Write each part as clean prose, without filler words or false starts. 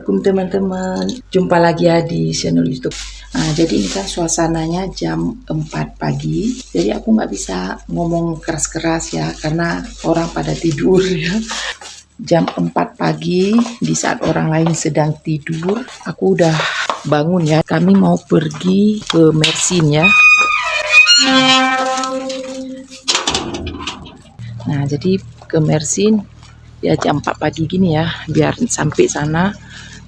Assalamualaikum teman-teman, jumpa lagi ya di channel YouTube. Nah, jadi ini kan suasananya jam 4 pagi, jadi aku nggak bisa ngomong keras-keras ya, karena orang pada tidur ya. Jam 4 pagi, di saat orang lain sedang tidur, aku udah bangun ya. Kami mau pergi ke Mersin ya. Nah, jadi ke Mersin ya jam 4 pagi gini ya, biar sampai sana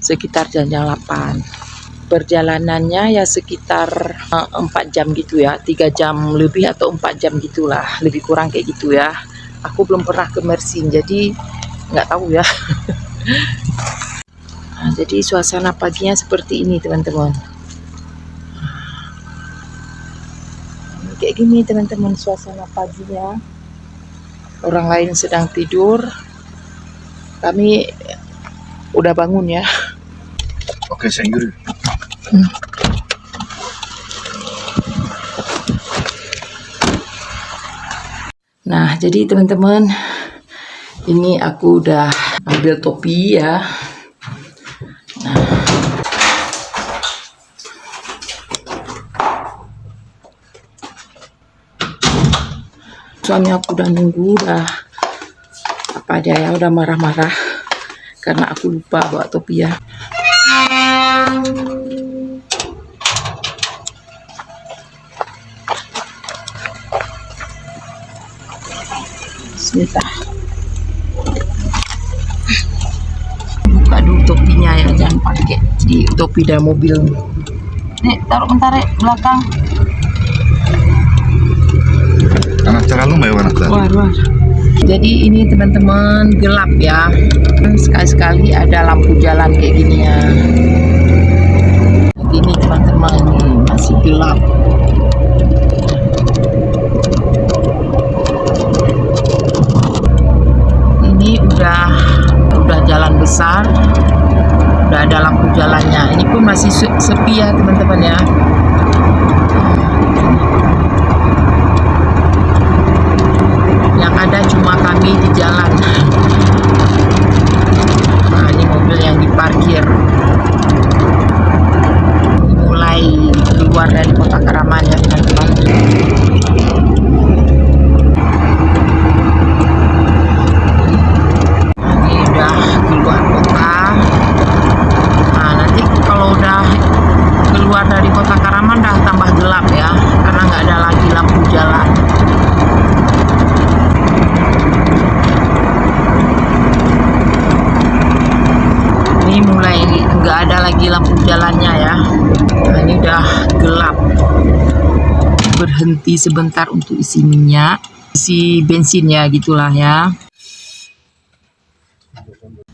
sekitar jam 8. Perjalanannya ya sekitar 4 jam gitu ya, 3 jam lebih atau 4 jam gitulah, lebih kurang kayak gitu ya. Aku belum pernah ke Mersin, jadi nggak tahu ya. Nah, jadi suasana paginya seperti ini teman-teman. Kayak gini teman-teman suasana paginya. Orang lain sedang tidur, kami udah bangun ya. Oke, saya yuri. Nah, jadi teman-teman, ini aku udah ambil topi ya. Nah, suami aku udah nunggu, udah apa aja ya, udah marah-marah karena aku lupa bawa topi ya. Bismillah. Buka dulu topinya ya, jangan pakai di topi dalam mobil. Nih, taruh bentar ya, belakang. Anak terlalu mewah anak tadi. Luar. Jadi ini teman-teman gelap ya. Sekali-sekali ada lampu jalan kayak gini ya. Ini teman-teman masih gelap. Ini udah jalan besar. Udah ada lampu jalannya. Ini pun masih sepi ya teman-teman ya. Yang ada cuma kami di jalan. Nah, ini mobil yang diparkir. Mulai keluar dari kota Karaman ya teman-teman. Ini udah keluar kota. Nah, nanti kalau udah keluar dari kota Karaman udah tambah gelap ya, karena nggak ada lagi lampu jalan. Ini mulai nggak ada lagi lampu jalannya ya. Nah, ini udah gelap. Berhenti sebentar untuk isi minyak, isi bensin ya gitulah ya.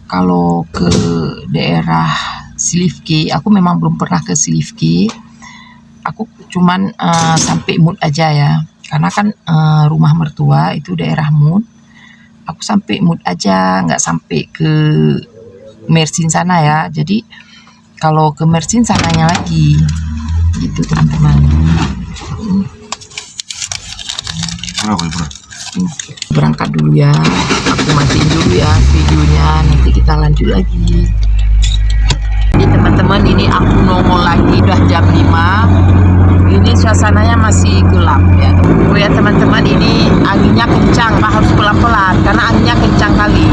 Kalau ke daerah Silifke, aku memang belum pernah ke Silifke. Aku cuman sampai Mut aja ya, karena kan rumah mertua itu daerah Mut. Aku sampai Mut aja, nggak sampai ke Mersin sana ya. Jadi kalau ke Mersin sananya lagi gitu teman-teman. Berangkat dulu ya, aku matiin dulu ya videonya, nanti kita lanjut lagi. Jadi teman-teman, ini aku nongol lagi, udah jam 5. Ini suasananya masih gelap ya. Oh ya teman-teman, ini anginnya kencang, harus pelan-pelan karena anginnya kencang kali.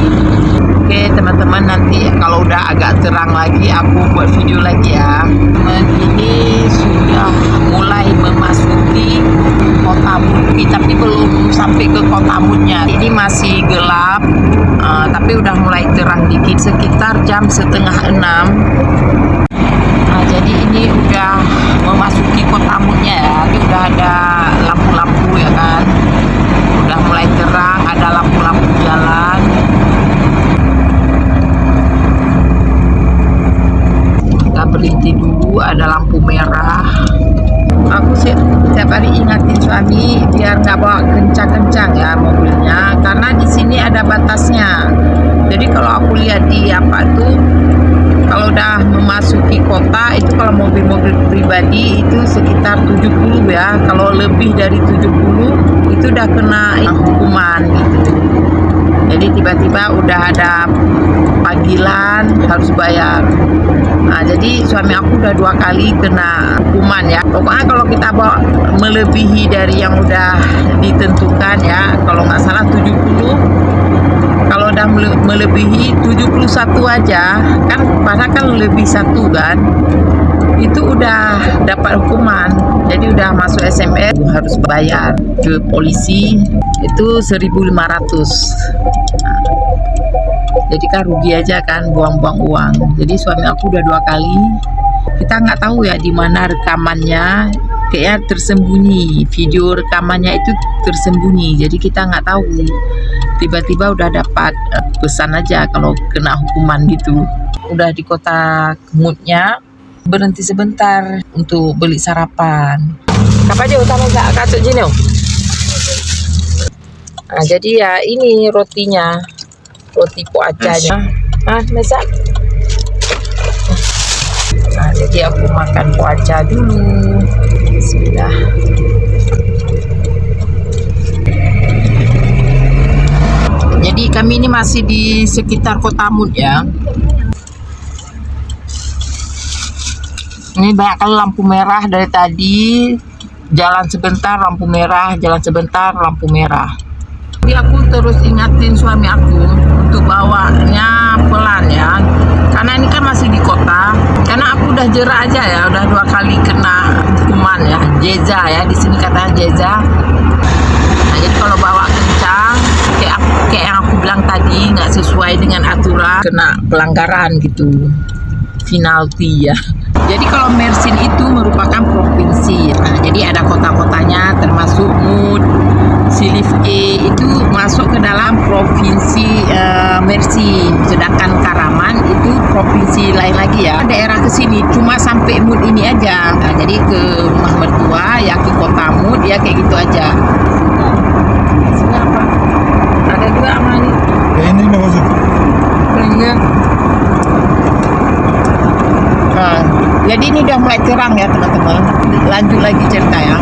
Oke teman-teman, nanti kalau udah agak terang lagi aku buat video lagi ya. Teman, ini sudah mulai memasuki kota Mut, tapi belum sampai ke kota Mutnya. Ini masih gelap, tapi udah mulai terang dikit, sekitar jam 5:30. Nah, jadi ini udah memasuki kota Mutnya ya. Ini udah ada lampu-lampu ya kan. Udah mulai terang, ada lampu-lampu jalan. Kita berhenti dulu, ada lampu merah. Aku setiap hari ingatin suami biar nggak bawa kencang-kencang ya mobilnya, karena di sini ada batasnya. Jadi kalau aku lihat di apa tuh, kalau udah memasuki kota itu, kalau mobil-mobil pribadi itu sekitar 70 ya. Kalau lebih dari 70 itu udah kena hukuman gitu. Jadi tiba-tiba udah ada panggilan harus bayar. Nah, jadi suami aku udah 2 kali kena hukuman ya. Pokoknya kalau kita bawa melebihi dari yang udah ditentukan ya, kalau nggak salah 70, kalau udah melebihi 71 aja kan, padahal kan lebih 1 kan, itu udah dapat hukuman. Jadi udah masuk SMS harus bayar ke polisi itu 1.500. Jadi kan rugi aja kan, buang-buang uang. Jadi suami aku udah 2 kali. Kita nggak tahu ya di mana rekamannya, kayaknya tersembunyi. Video rekamannya itu tersembunyi. Jadi kita nggak tahu. Tiba-tiba udah dapat pesan aja kalau kena hukuman gitu. Udah di kota Kemutnya, berhenti sebentar untuk beli sarapan. Kapan dia utama nggak kasut gini? Nah, jadi ya ini rotinya. Roti poacanya. Masak. Nah, jadi aku makan poaca dulu. Bismillah. Jadi kami ini masih di sekitar Kota Mut ya. Ini banyak kali lampu merah dari tadi. Jalan sebentar lampu merah, jalan sebentar lampu merah. Jadi aku terus ingatin suami aku untuk bawanya pelan ya, karena ini kan masih di kota. Karena aku udah jerak aja ya, udah 2 kali kena hukuman ya, jeza ya, di sini katanya jeza. Nah, jadi kalau bawa kencang kayak yang aku bilang tadi, nggak sesuai dengan aturan, kena pelanggaran gitu, penalti ya. Jadi kalau Mersin itu merupakan provinsi. Nah, jadi ada kota-kotanya termasuk Mut, Silifke itu masuk ke dalam provinsi Mersin. Sedangkan Karaman itu provinsi lain lagi ya. Daerah ke sini cuma sampai Mut ini aja. Nah, jadi ke rumah mertua ya, ke kota Mut ya, kayak gitu aja. Sini apa? Ada juga aman. Ini bagus. Kayaknya. Nah, jadi ini udah mulai terang ya teman-teman. Lanjut lagi cerita ya.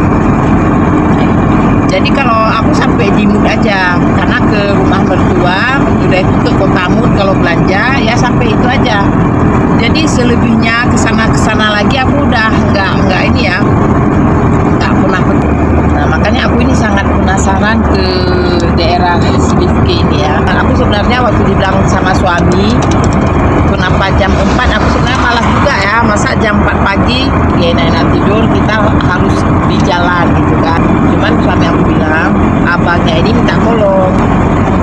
Jadi kalau aku sampai di Mut aja, karena ke rumah mertua, udah itu ke kota Mut kalau belanja ya sampai itu aja. Jadi selebihnya kesana lagi aku udah nggak ini ya, nggak pernah. Nah, makanya aku ini sangat penasaran ke daerah Silifke ini ya. Nah, aku sebenarnya waktu dibilang sama suami kenapa jam 4, aku sebenarnya malas juga ya, masa jam 4 pagi ya enak tidur, kita harus di jalan gitu kan. Cuman suami aku bilang abangnya ini minta tolong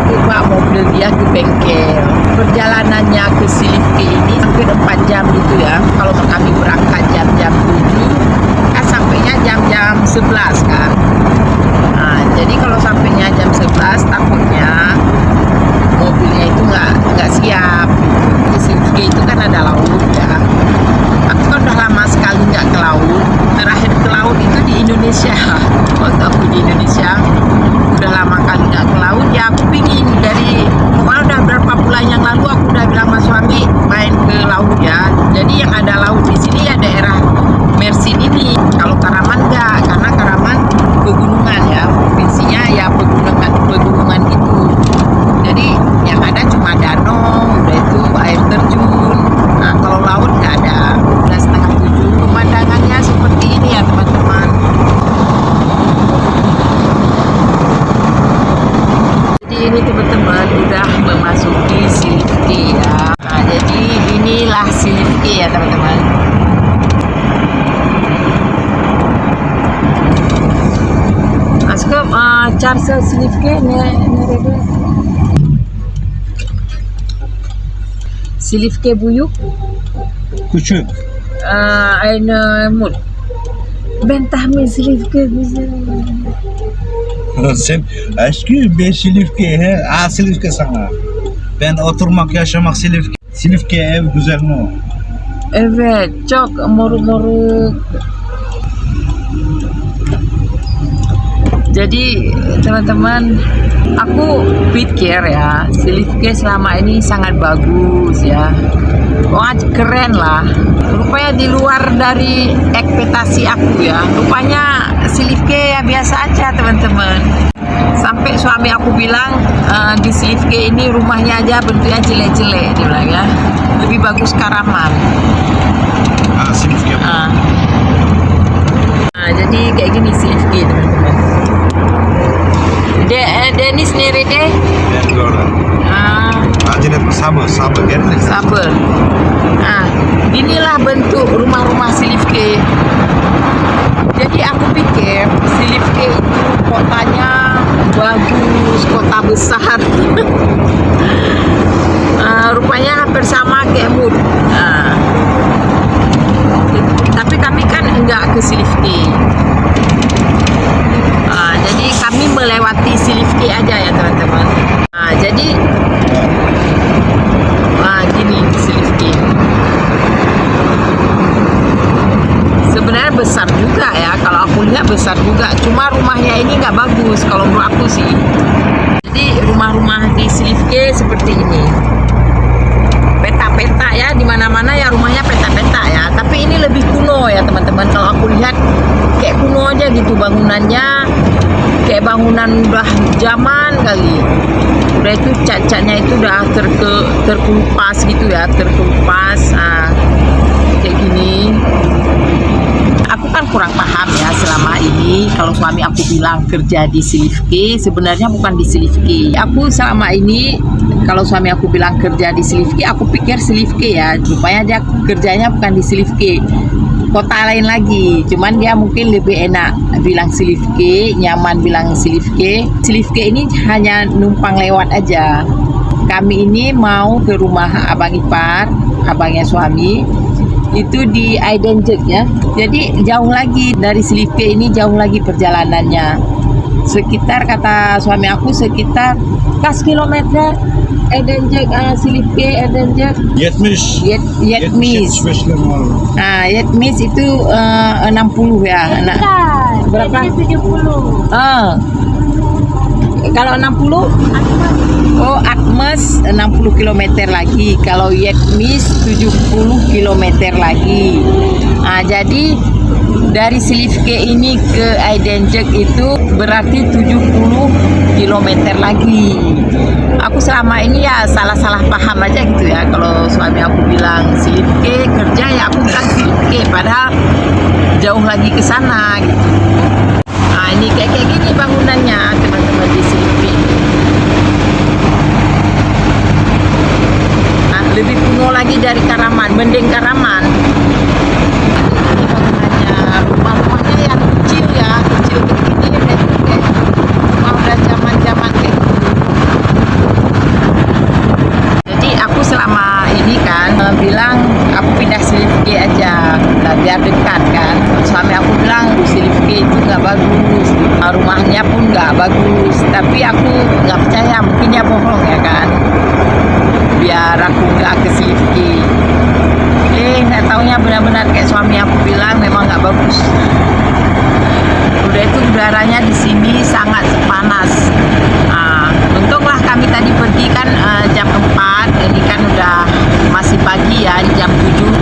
untuk bawa mobil dia ke bengkel. Perjalanannya ke Silifke ini hampir 4 jam gitu ya. Kalau kami berangkat jam 7 kan sampainya jam 11 kan. Nah, jadi kalau sampainya jam 11 takutnya mobilnya itu nggak siap. Di Silifke itu kan ada laut ya. Aku kan udah lama sekali nggak ke laut. Terakhir ke laut itu di Indonesia. Waktu aku di Indonesia udah lama kali nggak ke laut ya. Aku pingin pokoknya udah berapa bulan yang lalu aku udah bilang sama suami main ke laut ya. Jadi yang ada laut di sini ya daerah Mersin ini. Kalau Karaman nggak, karena Karaman pegunungan ya, provinsinya ya pegunungan gitu. Jadi yang ada cuma danau, udah itu air terjun. Nah, kalau laut nggak ada. Udah 6:30, pemandangannya seperti ini ya teman-teman. Jadi ini teman-teman udah memasuki Silifke ya. Nah, jadi inilah Silifke ya teman-teman. Askap charsa Silifke nerede? Silifke büyük. Küçük. Aynı Mut. Ben tahmin Silifke güzel. Sen aşkı ben Silifke he. Silifke sana. Ben oturmak, yaşamak Silifke. Silifke ev güzel mi o? Evet, çok moruk-moruk. Jadi teman-teman, aku pikir ya Silifke selama ini sangat bagus ya. Wah, keren lah. Rupanya di luar dari ekspektasi aku ya. Rupanya Silifke ya biasa aja teman-teman. Sampai suami aku bilang di Silifke ini rumahnya aja bentuknya jelek-jelek, dia bilang ya. Lebih bagus Karaman. Silifke. Jadi kayak gini Silifke teman-teman. Denis nerede? Acele sabır geldi. Sabar. Inilah bentuk rumah-rumah Silifke. Jadi aku pikir Silifke itu kotanya bagus, kota besar. Rupanya hampir sama kayak Mut. Tapi kami kan enggak ke Silifke. Jadi kami melewati Silifke aja ya teman-teman. Jadi gini Silifke. Sebenarnya besar juga ya, kalau aku lihat besar juga. Cuma rumahnya ini nggak bagus kalau menurut aku sih. Jadi rumah-rumah di Silifke seperti ini. Peta-peta ya, di mana-mana ya rumahnya peta-peta ya. Tapi ini lebih kuno ya teman-teman. Kalau aku lihat kayak kuno aja gitu bangunannya. Kayak bangunan udah zaman kali. Udah itu cat-catnya itu udah terkelupas gitu ya, terkelupas. Kayak gini. Aku kan kurang paham ya selama ini. Kalau suami aku bilang kerja di Silifke, sebenarnya bukan di Silifke. Aku selama ini kalau suami aku bilang kerja di Silifke, aku pikir Silifke ya. Rupanya dia kerjanya bukan di Silifke, kota lain lagi. Cuman dia mungkin lebih enak bilang Silifke, nyaman bilang Silifke. Silifke ini hanya numpang lewat aja. Kami ini mau ke rumah abang ipar, abangnya suami. Itu di Aidenjek ya. Jadi jauh lagi dari Silifke ini, jauh lagi perjalanannya. Sekitar kata suami aku sekitar kas kilometer Aidenjek Silifke Aidenjek 70. Yetmis. 75 Yetmis itu 60 ya. Berapa? 70. Kalau 60? Atmes 60 km lagi. Kalau Yetmis 70 km lagi. Jadi dari Silifke ini ke Aidenjek itu berarti 70 km lagi. Aku selama ini ya salah-salah paham aja gitu ya. Kalau suami aku bilang Silifke kerja, ya aku bilang Silifke, padahal jauh lagi ke sana gitu. Ini kayak gini bangunannya teman-teman di Silifke. Lebih kuno lagi dari Karaman, mending Karaman. Ini bangunannya, rumah-rumahnya yang kecil ya, kecil begini kayak rumah udah zaman-zaman kayak gitu. Jadi aku selama ini kan bilang aku pindah Silifke aja, biar dekat kan. Suami aku bilang Silifke itu nggak bagus, rumahnya pun nggak bagus. Tapi aku nggak percaya, mungkin dia bohong ya kan. Biar aku nggak ke Silifke. Nggak taunya benar-benar kayak suami aku bilang memang nggak bagus. Udah itu udaranya di sini sangat panas. Untunglah kami tadi pergi kan jam 4, ini kan udah masih pagi ya, jam 7.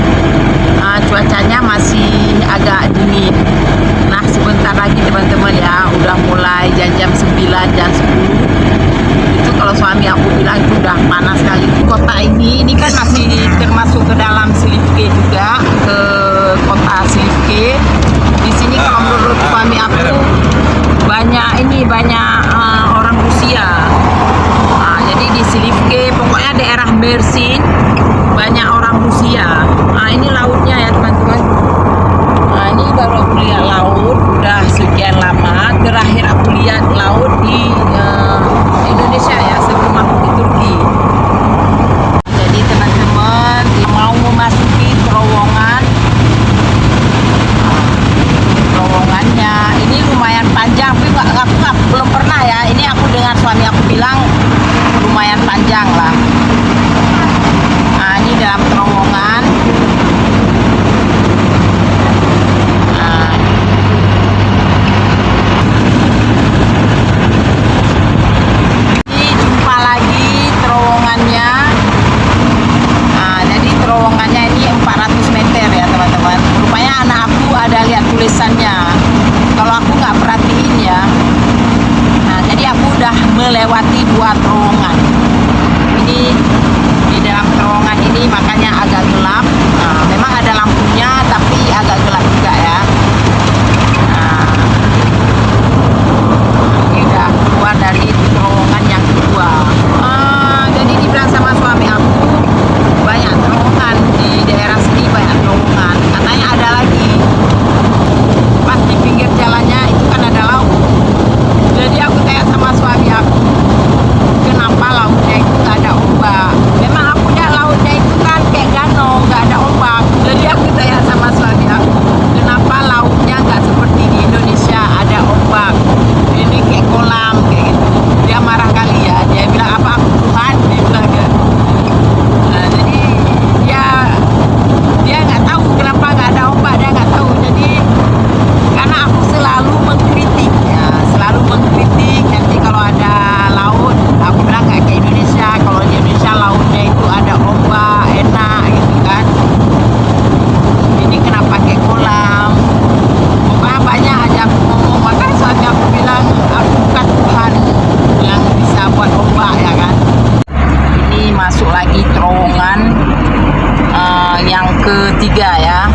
Cuacanya masih agak dingin. Nah sebentar lagi teman-teman ya, udah mulai jam 9, jam 10. Itu kalau suami aku bilang itu udah panas sekali. Kota ini kan masih termasuk ke dalam Silifke juga, ke kota Silifke. Di sini kalau menurut suami aku banyak orang Rusia. Jadi di Silifke pokoknya daerah Mersin banyak orang Rusia. Ini lautnya ya teman-teman. Ini baru aku lihat laut udah sekian lama. Terakhir aku lihat laut di Indonesia ya, sebelum aku ke Turki. Jadi teman-teman mau memasuki terowongannya ini lumayan panjang, tapi aku belum pernah ya. Ini aku dengar suami aku bilang lumayan panjang lah. Ini dalam terowongan. dua terowongan. Ini di dalam terowongan ini makanya agak gelap. Nah, memang ada lampunya tapi agak gelap juga ya. Nah, ini udah keluar dari terowongan yang kedua. Jadi dibilang sama suami aku, banyak terowongan di daerah sini, banyak terowongan. Katanya ada lagi. Pas di pinggir jalannya itu kan ada laut. Jadi aku tanya sama suami aku, kenapa lautnya itu nggak ada ombak? Memang aku lihat lautnya itu kan kayak danau, nggak ada ombak. Jadi aku tanya sama suami aku, kenapa lautnya nggak seperti di Indonesia ada ombak? Ini kayak kolam kayak gitu. Dia marah kali ya. Dia bilang apa aku Tuhan? Dia bilang kan. Nah, jadi dia nggak tahu kenapa nggak ada ombak. Dia nggak tahu. Jadi karena aku selalu mengkritik ya, selalu mengkritik. Nanti kalau ada laut, aku bilang kayak ke Indonesia. Kalau di Indonesia lautnya itu ada ombak, enak gitu kan. Ini kenapa kayak kolam? Pokoknya banyak aja aku ngomong. Makanya suami aku bilang aku bukan Tuhan yang bisa buat ombak ya kan. Ini masuk lagi terowongan yang ketiga ya.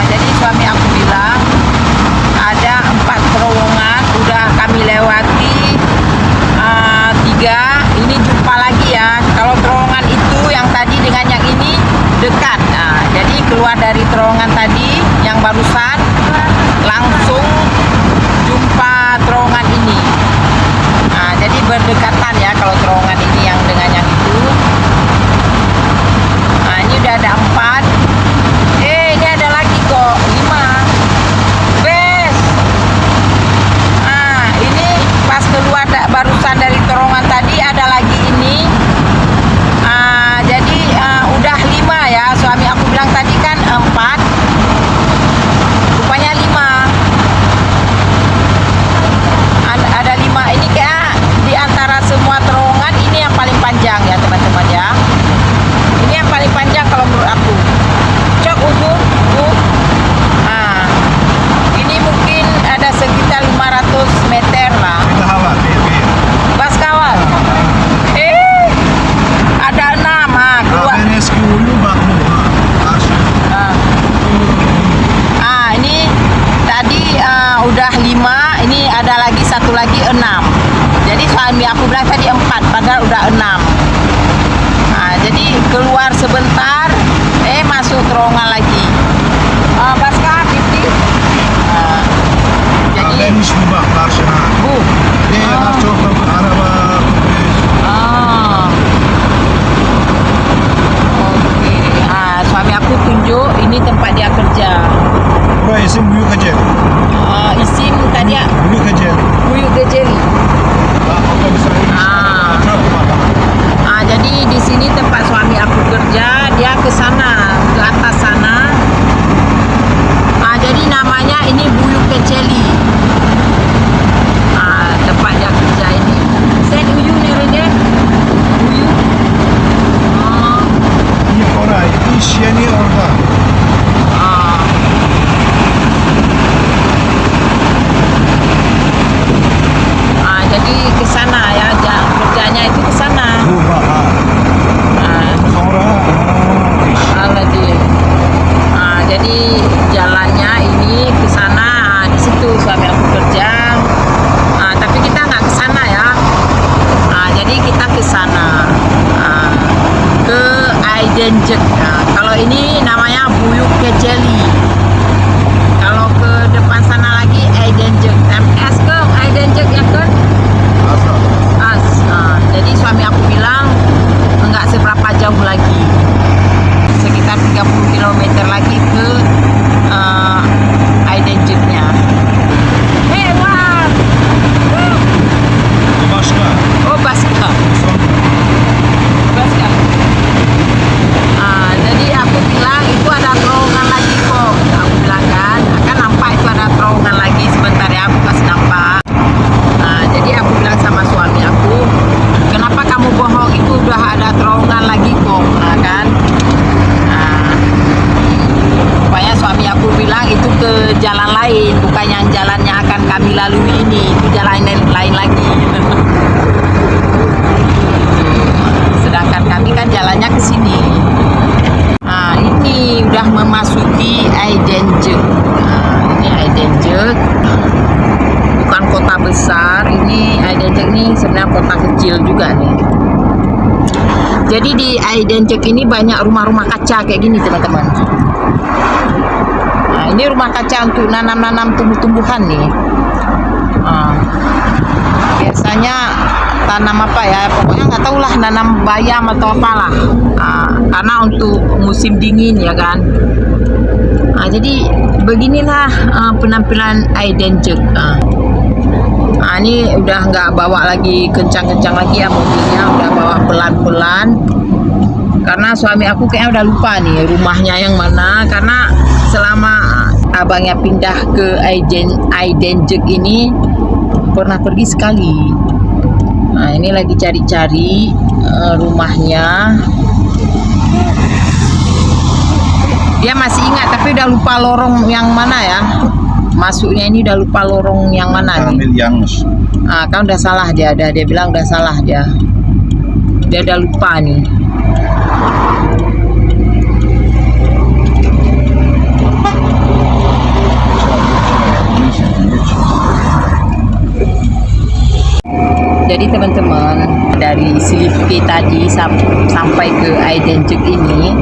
Jadi suami aku bilang ada 4 terowongan udah kami lewati, 3 ini jumpa lagi ya. Kalau terowongan itu yang tadi dengan yang ini dekat. Nah, jadi keluar dari terowongan tadi yang barusan langsung jumpa terowongan ini. Nah, jadi berdekatan ya kalau terowongan ini yang dengan yang itu. Nah, ini udah ada 4. Ini ada lagi kok 5. Bes. Nah, ini pas keluar barusan dari terowongan tadi ada lagi ini. Jadi udah 5 ya. Suami aku bilang tadi kan 4. Rupanya 5. Ada 5. Ini kayak di antara semua terowongan ini yang paling panjang ya teman-teman ya. Ini yang paling panjang kalau menurut aku. Cok ukur. Ini mungkin ada sekitar 500 meter lah. Bas kawal. Ada 6 keluar. Ini tadi udah 5, ini ada lagi satu lagi 6. Jadi suami aku bilang tadi 4, padahal udah 6. Jadi keluar sebentar, masuk terowongan lagi. Baskah, Pipi. Jadi suami aku tunjuk ini tempat dia kerja. isim Buyuk Kejeli. Isim tadi ya Buyuk Kejeli. Buyuk Kejeli. Jadi di sini tempat suami aku kerja, dia ke sana, ke atas sana. Jadi namanya ini Buyuk Kejeli. Tempat dia kerja ini. Sen Uyu nih Rene. Uyu. Ini orang, ini Siani orang. Jadi ke sana ya, kerjanya itu ke sana. Jadi jalannya ini ke sana, di situ suami aku kerja. Tapi kita nggak ke sana ya. Jadi kita ke sana, ke Aidenjek. Kalau ini namanya Buyuk Kejeli. Kalau ke depan sana lagi Aidenjek. MS ke Aidenjek ya kan? Jadi suami aku bilang nggak seberapa jauh lagi, sekitar 30 km lagi ke Aidenjeknya. Hewan. Oh, Baska. Jadi aku bilang itu ada terowongan lagi kok. Aku bilang kan nampak itu ada terowongan lagi, sebentar ya aku kasih nampak. Jadi aku bilang sama suami aku, kenapa kamu bohong, itu udah ada terowongan lagi kok, kan? Rupanya suami memasuki Aidenjek. Ini Aidenjek, bukan kota besar. Ini Aidenjek ini sebenarnya kota kecil juga nih. Jadi di Aidenjek ini banyak rumah-rumah kaca kayak gini teman-teman. Nah, ini rumah kaca untuk nanam-nanam tumbuh-tumbuhan nih. Biasanya tanam apa ya, pokoknya nggak tahu lah, nanam bayam atau apalah. Karena untuk musim dingin ya kan. Jadi beginilah penampilan Aidenjek. Ini udah nggak bawa lagi kencang-kencang lagi ya mobilnya, udah bawa pelan-pelan. Karena suami aku kayaknya udah lupa nih rumahnya yang mana, karena selama abangnya pindah ke Aidenjek ini pernah pergi sekali. Nah, ini lagi cari-cari rumahnya. Dia masih ingat tapi udah lupa lorong yang mana ya. Masuknya ini udah lupa lorong yang mana nih. Kan udah salah dia bilang udah salah dia udah lupa nih. Jadi teman-teman, dari Silifke tadi sampai ke Aidenjek ini,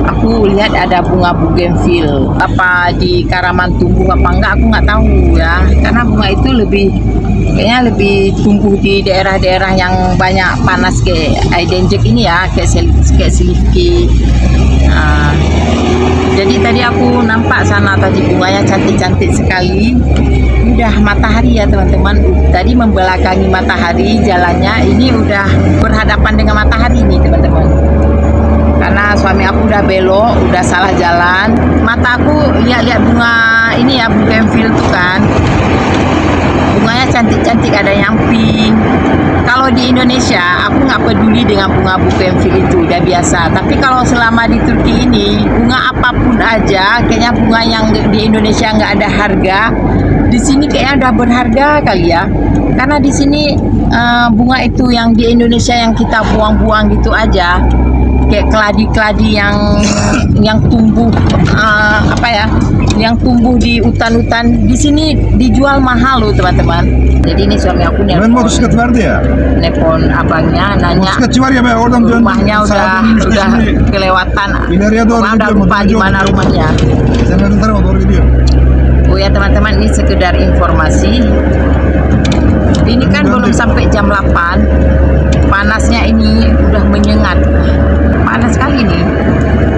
aku lihat ada bunga bougainville. Apa di Karaman tumbuh apa enggak aku nggak tahu ya, karena bunga itu kayaknya lebih tumbuh di daerah-daerah yang banyak panas kayak Aidenjek ini ya, kayak Silifke. Jadi tadi aku nampak sana tadi bunganya cantik-cantik sekali. Udah matahari ya teman-teman, tadi membelakangi matahari jalannya, ini udah berhadapan dengan matahari nih teman-teman. Karena suami aku udah belok, udah salah jalan. Mataku lihat bunga ini ya, bougainville tuh kan. Bunganya cantik-cantik, ada yang pink. Kalau di Indonesia aku nggak peduli dengan bunga bougainville itu, udah biasa. Tapi kalau selama di Turki ini, bunga apapun aja, kayaknya bunga yang di Indonesia nggak ada harga, di sini kayaknya udah berharga kali ya. Karena di sini bunga itu yang di Indonesia yang kita buang-buang gitu aja, kayak keladi-keladi yang tumbuh yang tumbuh di hutan-hutan, di sini dijual mahal loh teman-teman. Jadi ini suami aku nelpon abangnya, nanya rumahnya udah kelewatan, udah lupa di mana rumahnya. Oh ya teman-teman, ini sekedar informasi. Ini kan belum sampai jam 8, panasnya ini udah menyengat, panas sekali nih.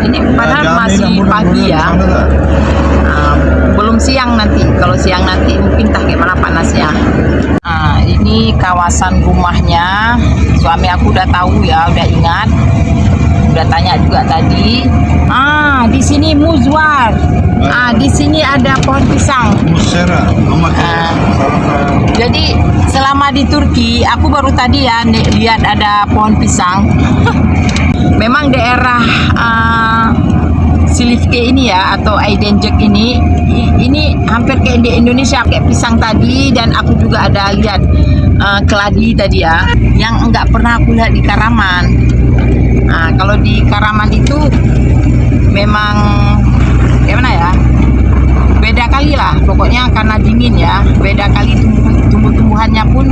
Ini padahal masih pagi ya, belum siang nanti. Kalau siang nanti mungkin tak gimana panasnya. Ini kawasan rumahnya, suami aku udah tahu ya, udah ingat, udah tanya juga tadi. Di sini muzwar. Di sini ada pohon pisang. Jadi selama di Turki, aku baru tadi ya lihat ada pohon pisang. Memang daerah Silifke ini ya, atau Aidenjek ini hampir kayak di Indonesia, kayak pisang tadi. Dan aku juga ada lihat keladi tadi ya, yang enggak pernah aku lihat di Karaman. Kalau di Karaman itu memang gimana ya, beda kali lah pokoknya, karena dingin ya, beda kali. Tumbuh-tumbuhannya pun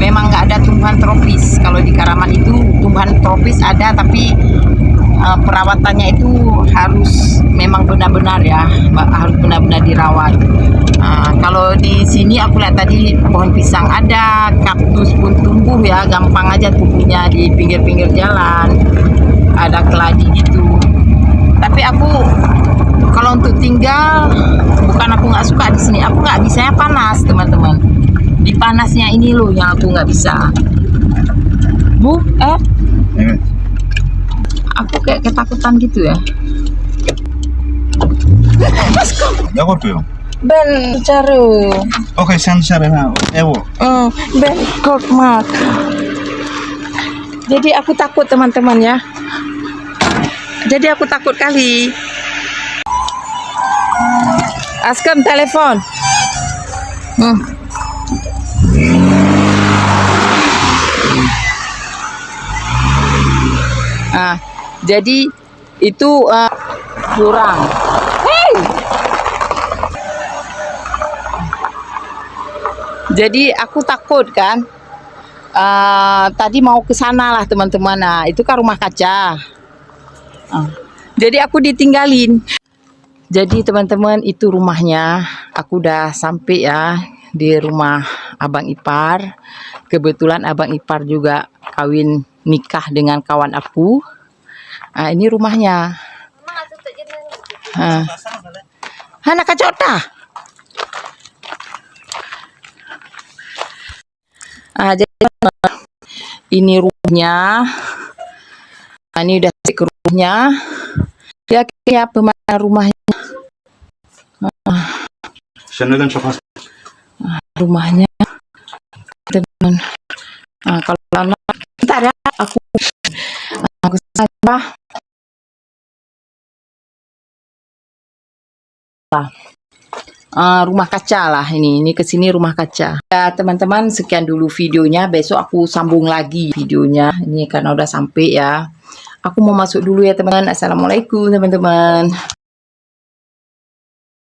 memang nggak ada tumbuhan tropis. Kalau di Karaman itu tumbuhan tropis ada, tapi perawatannya itu harus memang benar-benar ya, harus benar-benar dirawat. Kalau di sini aku lihat tadi pohon pisang ada, kaktus pun tumbuh ya, gampang aja tumbuhnya di pinggir-pinggir jalan, ada keladi gitu. Tapi aku kalau untuk tinggal, bukan aku nggak suka di sini, aku nggak bisanya panas teman-teman. Di panasnya ini loh yang aku nggak bisa. Aku kayak ketakutan gitu ya. Ya korkuyor. Ben cari. Oke, sen cari Ewo. Ben korkmak. Jadi aku takut teman-teman ya. Jadi aku takut kali. Askam telepon. Jadi itu jurang. Hey! Jadi aku takut kan. Tadi mau ke sana lah teman-teman. Nah, itu kan rumah kaca. Jadi aku ditinggalin. Jadi teman-teman, itu rumahnya. Aku udah sampai ya di rumah abang ipar. Kebetulan abang ipar juga kawin nikah dengan kawan aku. Ini rumahnya. Anak kacota. Jadi ini rumahnya. Ini udah ke rumahnya. Ya kayak pemandangan rumahnya. Rumahnya teman. Kalau lama bentar ya, aku saja. Rumah kaca lah ini kesini rumah kaca ya teman-teman. Sekian dulu videonya, besok aku sambung lagi videonya ini karena udah sampai ya. Aku mau masuk dulu ya teman-teman. Assalamualaikum teman-teman.